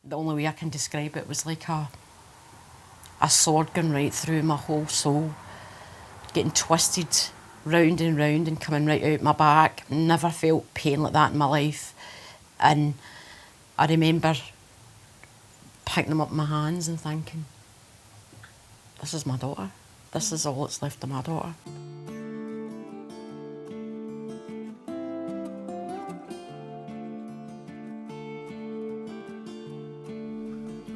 the only way I can describe it was like a sword going right through my whole soul, getting twisted round and coming right out my back. Never felt pain like that in my life. And I remember picking them up in my hands and thinking, this is my daughter. This is all that's left of my daughter.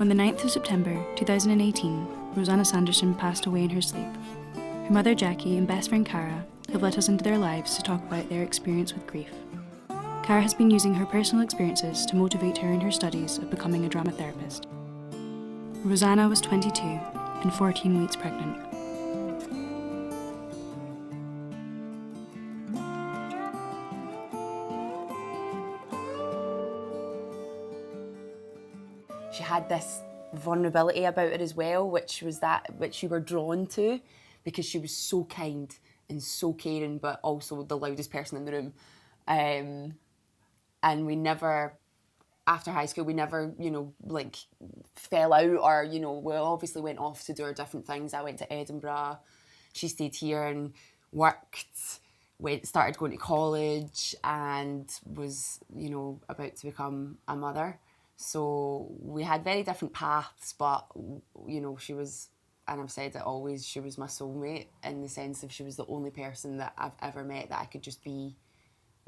On the 9th of September 2018, Rosanna Sanderson passed away in her sleep. Her mother Jackie and best friend Cara have let us into their lives to talk about their experience with grief. Cara has been using her personal experiences to motivate her in her studies of becoming a drama therapist. Rosanna was 22 and 14 weeks pregnant. She had this vulnerability about her as well, which you were drawn to, because she was so kind and so caring, but also the loudest person in the room. And we never, after high school, we never, fell out, or, we obviously went off to do our different things. I went to Edinburgh, she stayed here and worked, started going to college, and was, about to become a mother. So we had very different paths, but, she was, and I've said it always, she was my soulmate, in the sense of she was the only person that I've ever met that I could just be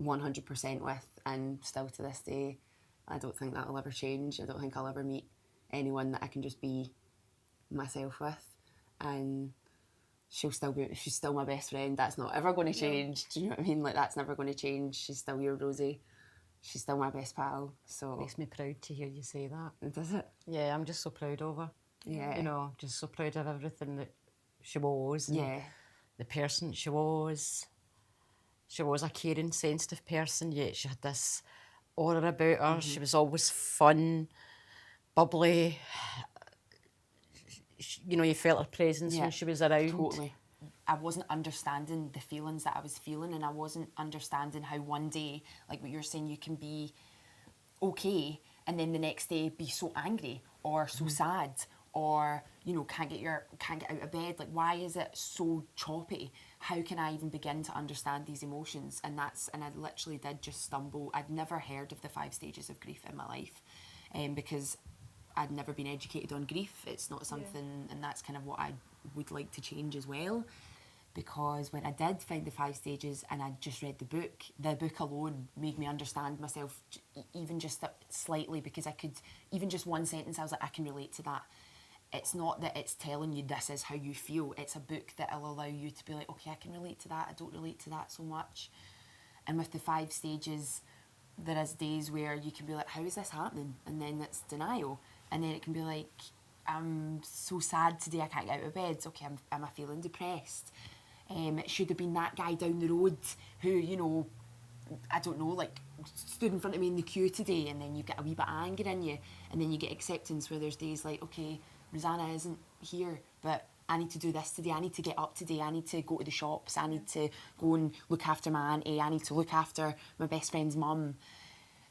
100% with. And still to this day, I don't think that'll ever change. I don't think I'll ever meet anyone that I can just be myself with. And she's still my best friend. That's not ever going to change. Do you know what I mean? Like, that's never going to change. She's still your Rosie. She's still my best pal. So Makes me proud to hear you say that. Does it? Yeah, I'm just so proud of her. Yeah. Just so proud of everything that she was. And Yeah. the person she was. She was a caring, sensitive person, yet she had this aura about her. Mm-hmm. She was always fun, bubbly. You felt her presence when she was around. Totally. I wasn't understanding the feelings that I was feeling, and I wasn't understanding how one day, like what you're saying, you can be okay, and then the next day be so angry or so sad, or can't get out of bed. Like, why is it so choppy? How can I even begin to understand these emotions? And I literally did just stumble. I'd never heard of the 5 stages of grief in my life, because I'd never been educated on grief. It's not something, and that's kind of what I would like to change as well. Because when I did find the 5 stages and I just read the book alone made me understand myself even just slightly, because I could, even just one sentence, I was like, I can relate to that. It's not that it's telling you this is how you feel. It's a book that will allow you to be like, okay, I can relate to that. I don't relate to that so much. And with the 5 stages, there is days where you can be like, how is this happening? And then it's denial. And then it can be like, I'm so sad today, I can't get out of bed. Okay, am I feeling depressed? It should have been that guy down the road who, I don't know, like, stood in front of me in the queue today, and then you get a wee bit of anger in you, and then you get acceptance, where there's days like, okay, Rosanna isn't here, but I need to do this today, I need to get up today, I need to go to the shops, I need to go and look after my auntie, I need to look after my best friend's mum.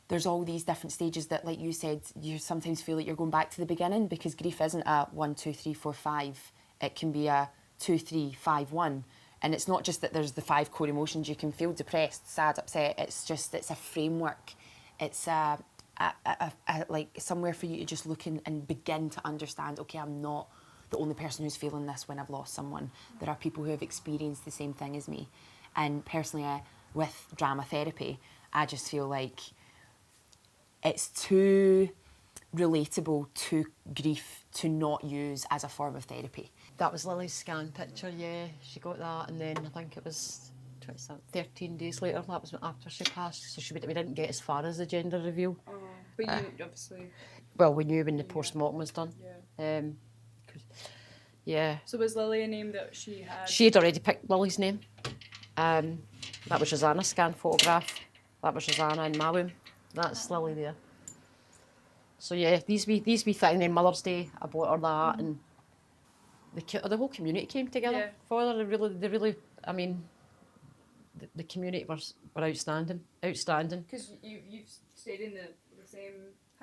There's all these different stages that, like you said, you sometimes feel like you're going back to the beginning, because grief isn't a 1, 2, 3, 4, 5. It can be a 2, 3, 5, 1. And it's not just that there's the 5 core emotions. You can feel depressed, sad, upset. It's a framework. It's like somewhere for you to just look in and begin to understand, okay, I'm not the only person who's feeling this when I've lost someone. There are people who have experienced the same thing as me. And personally, with drama therapy, I just feel like it's too relatable to grief to not use as a form of therapy. That was Lily's scan picture, yeah. She got that, and then I think it was 13 days later, that was after she passed, so we didn't get as far as the gender reveal. Oh, but you obviously... Well, we knew when the post-mortem was done. Yeah. Yeah. So was Lily a name that she had? She had already picked Lily's name. That was Rosanna's scan photograph. That was Rosanna in my womb. That's Lily there. So yeah, these wee things. Then Mother's Day, I bought her that, and the whole community came together for her. They really. I mean, the community were outstanding. Because you've stayed in the same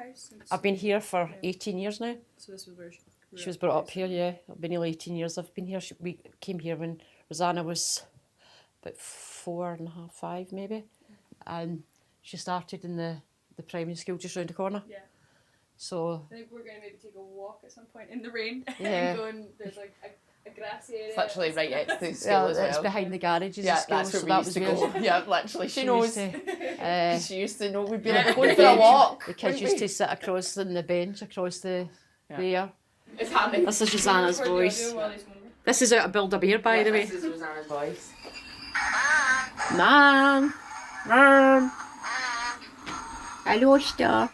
house since? I've been here for 18 years now. So this was where She was brought up here, yeah. I've been nearly 18 years I've been here. We came here when Rosanna was about 4.5, 5 maybe. And she started in the primary school just round the corner. Yeah. So I think we're going to maybe take a walk at some point in the rain. Yeah. And go and there's like a grassy area. It's literally right next to the school yeah, as well. it's behind the garages. Yeah, of school, that's where so we that used was to where go. Yeah, literally, she knows. She used to know we'd be like, we're going for a walk. The kids used to sit across on the bench across the there. It's happening. This is Rosanna's voice. This is out of Build-A-Bear, by the way. This is Rosanna's voice. Mom! Mom! I lost her.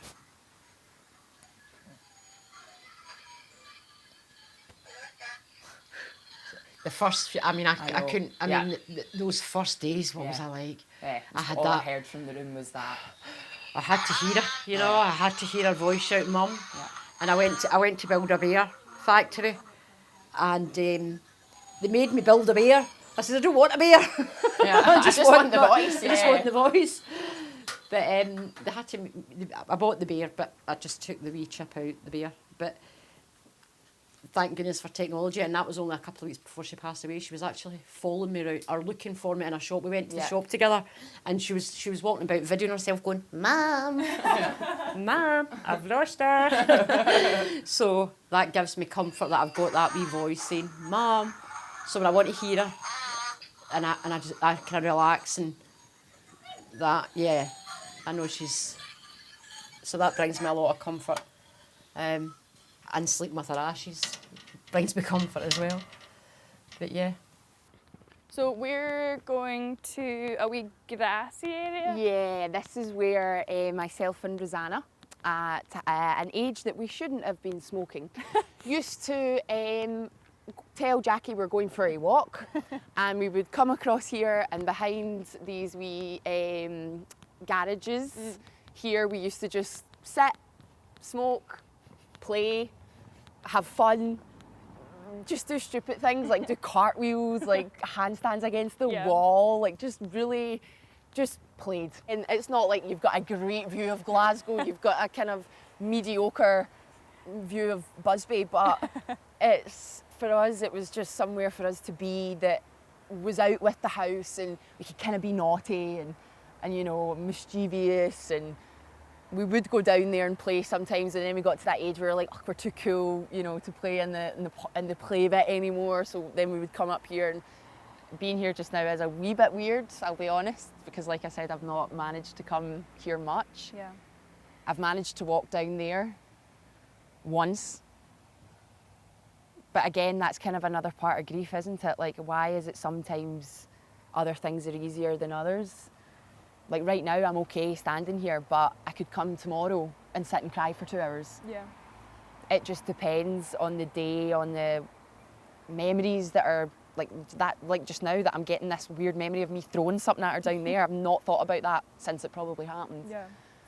The first, I mean, I know. couldn't, I Yeah. mean, those first days, what was Yeah. I like? Yeah, I had all I that. heard from the room was that. I had to hear her, you know, I had to hear her voice shout, Mum. Yeah. And I went to build a bear factory, and they made me build a bear. I said, I don't want a bear. Yeah, I just want the voice. I just want the voice. But they had to. I bought the bear, but I just took the wee chip out the bear. But thank goodness for technology, and that was only a couple of weeks before she passed away. She was actually following me around or looking for me in a shop. We went to the shop together, and she was walking about, videoing herself, going, "Mom, Mom, I've lost her." So that gives me comfort that I've got that wee voice saying, "Mom." So when I want to hear her, and I can relax and that, yeah, I know she's. So that brings me a lot of comfort. And sleeping with her ashes brings me comfort as well. But yeah. So we're going to a wee grassy area? Yeah, this is where myself and Rosanna, at an age that we shouldn't have been smoking, used to tell Jackie we're going for a walk, and we would come across here, and behind these wee garages here we used to just sit, smoke, play, have fun, just do stupid things like do cartwheels, like handstands against the wall, like just really just played. And it's not like you've got a great view of Glasgow, you've got a kind of mediocre view of Busby, but it's, for us, it was just somewhere for us to be that was out with the house, and we could kind of be naughty and you know, mischievous, and we would go down there and play sometimes, and then we got to that age where like, oh, we're too cool, you know, to play in the play bit anymore. So then we would come up here, and being here just now is a wee bit weird, I'll be honest, because like I said, I've not managed to come here much. Yeah. I've managed to walk down there once. But again, that's kind of another part of grief, isn't it? Like, why is it sometimes other things are easier than others? Like right now, I'm okay standing here, but I could come tomorrow and sit and cry for 2 hours. Yeah. It just depends on the day, on the memories that are like that. Like just now that I'm getting this weird memory of me throwing something at her down there. I've not thought about that since it probably happened. Yeah.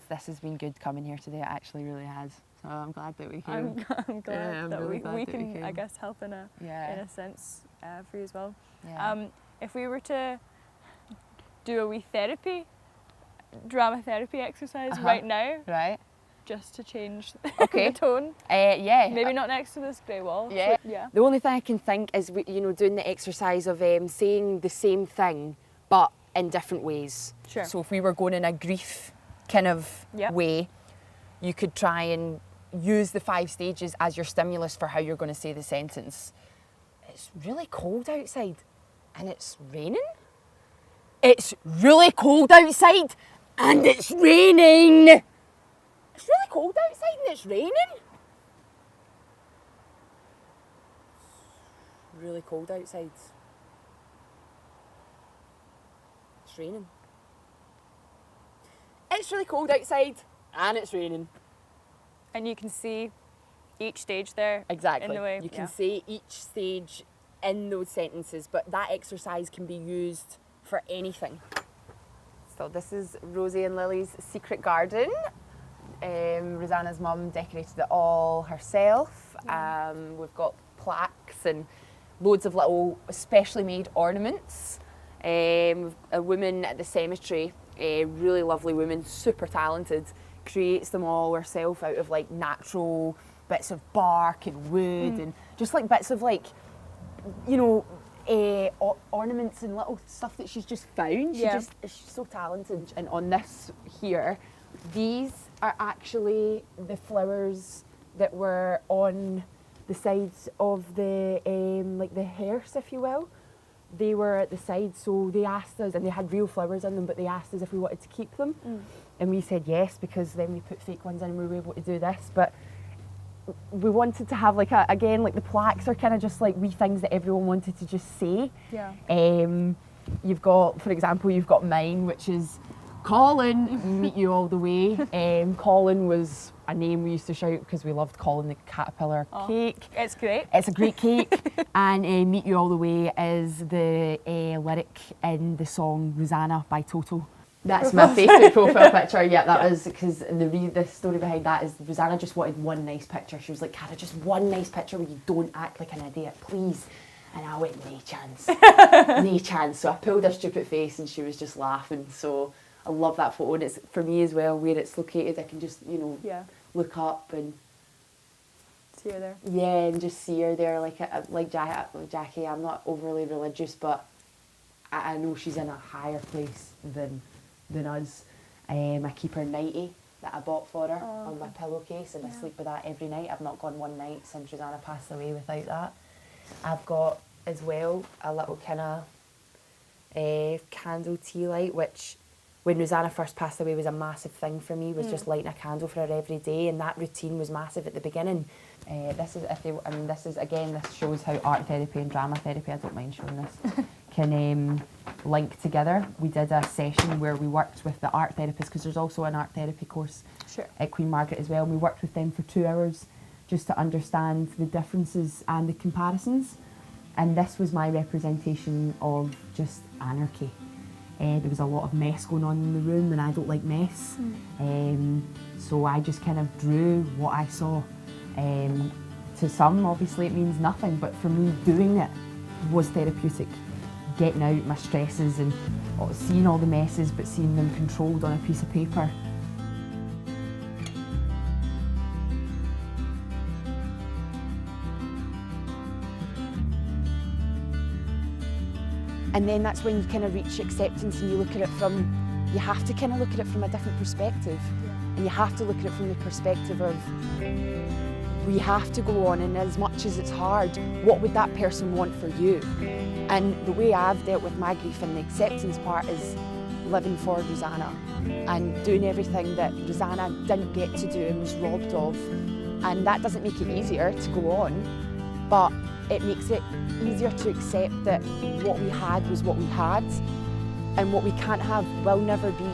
This has been good coming here today. It actually really has. So I'm glad that we came. I'm glad I'm that really glad we that we can, came. I guess, help in a sense for you as well. Yeah. If we were to do a wee drama therapy exercise right now, Right. just to change Okay. the tone. Yeah. Maybe not next to this grey wall. Yeah. Yeah. The only thing I can think is, you know, doing the exercise of saying the same thing, but in different ways. Sure. So if we were going in a grief kind of Yep. way, you could try and use the 5 stages as your stimulus for how you're going to say the sentence. It's really cold outside and it's raining. It's really cold outside and it's raining. It's really cold outside and it's raining. Really cold outside. It's raining. It's really cold outside and it's raining. And you can see each stage there. Exactly. In the way. You can yeah. say each stage in those sentences, but that exercise can be used for anything. So this is Rosie and Lily's secret garden. Rosanna's mum decorated it all herself. We've got plaques and loads of little specially made ornaments. A woman at the cemetery, a really lovely woman, super talented, creates them all herself out of like natural bits of bark and wood and just like bits of like, you know, ornaments and little stuff that she's just found. She's so talented. And on this here, these are actually the flowers that were on the sides of the like the hearse, if you will. They were at the side, so they asked us, and they had real flowers in them, but they asked us if we wanted to keep them, and we said yes, because then we put fake ones in and we were able to do this. But we wanted to have like again, like the plaques are kind of just like wee things that everyone wanted to just say. Yeah. You've got, for example, you've got mine, which is Colin, meet you all the way. Colin was a name we used to shout because we loved Colin the caterpillar cake. It's great. It's a great cake. And meet you all the way is the lyric in the song Rosanna by Toto. That's my Facebook profile picture. Yeah, that was because the story behind that is Rosanna just wanted one nice picture. She was like, Cara, just one nice picture where you don't act like an idiot, please. And I went, no chance. No chance. So I pulled her stupid face and she was just laughing. So I love that photo, and it's for me as well, where it's located. I can just, you know, look up and see her there. Yeah, and just see her there. Like Jackie, I'm not overly religious, but I know she's in a higher place than us. I keep her nightie that I bought for her on my pillowcase, and I sleep with that every night. I've not gone one night since Rosanna passed away without that. I've got as well a little kind of candle tea light, which when Rosanna first passed away was a massive thing for me, was just lighting a candle for her every day, and that routine was massive at the beginning. This shows how art therapy and drama therapy, I don't mind showing this, can link together. We did a session where we worked with the art therapist, because there's also an art therapy course at Queen Margaret as well, and we worked with them for 2 hours just to understand the differences and the comparisons. And this was my representation of just anarchy. There was a lot of mess going on in the room, and I don't like mess. So I just kind of drew what I saw. To some, obviously, it means nothing, but for me, doing it was therapeutic. Getting out my stresses and seeing all the messes, but seeing them controlled on a piece of paper. And then that's when you kind of reach acceptance, and you look at it you have to kind of look at it from a different perspective. And you have to look at it from the perspective of, we have to go on, and as much as it's hard, what would that person want for you? And the way I've dealt with my grief and the acceptance part is living for Rosanna and doing everything that Rosanna didn't get to do and was robbed of. And that doesn't make it easier to go on, but it makes it easier to accept that what we had was what we had, and what we can't have will never be.